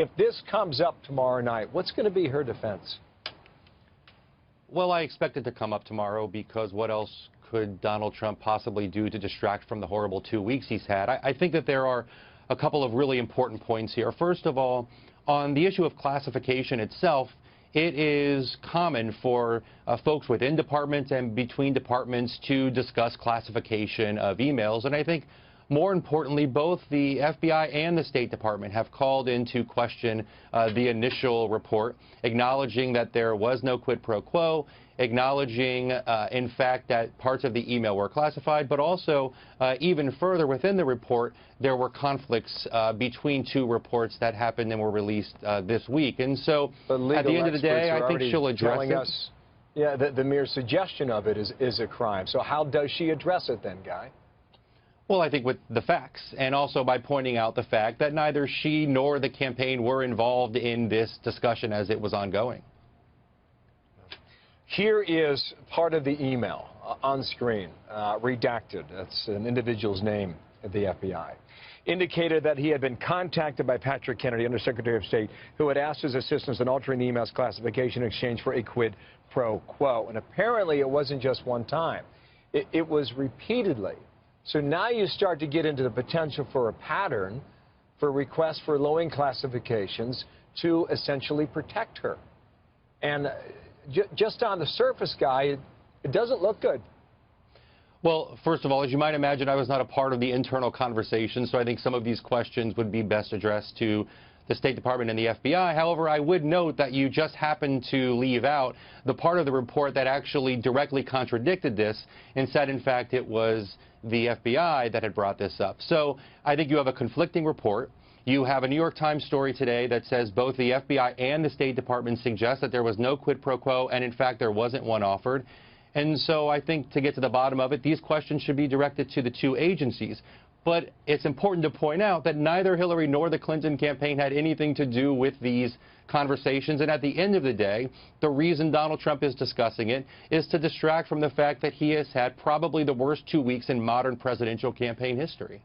If this comes up tomorrow night, what's going to be her defense? Well, I expect it to come up tomorrow because what else could Donald Trump possibly do to distract from the horrible 2 weeks he's had? I think that there are a couple of really important points here. First of all, on the issue of classification itself, it is common for folks within departments and between departments to discuss classification of emails. And I think more importantly, both the FBI and the State Department have called into question the initial report, acknowledging that there was no quid pro quo, acknowledging, in fact, that parts of the email were classified, but also even further within the report, there were conflicts between two reports that happened and were released this week. And so at the end of the day, I think she'll address it. Yeah, the mere suggestion of it is a crime. So how does she address it then, Guy? Well, I think with the facts, and also by pointing out the fact that neither she nor the campaign were involved in this discussion as it was ongoing. Here is part of the email on screen, redacted. That's an individual's name at the FBI. Indicated that he had been contacted by Patrick Kennedy, Undersecretary of State, who had asked his assistance in altering the email's classification in exchange for a quid pro quo. And apparently it wasn't just one time. It was repeatedly. So now you start to get into the potential for a pattern for requests for lowering classifications to essentially protect her. And just on the surface, Guy, it doesn't look good. Well, first of all, as you might imagine, I was not a part of the internal conversation, so I think some of these questions would be best addressed to the State Department and the FBI. However, I would note that you just happened to leave out the part of the report that actually directly contradicted this and said, in fact, it was the FBI that had brought this up. So I think you have a conflicting report. You have a New York Times story today that says both the FBI and the State Department suggest that there was no quid pro quo, and in fact, there wasn't one offered. And so I think to get to the bottom of it, these questions should be directed to the two agencies. But it's important to point out that neither Hillary nor the Clinton campaign had anything to do with these conversations. And at the end of the day, the reason Donald Trump is discussing it is to distract from the fact that he has had probably the worst 2 weeks in modern presidential campaign history.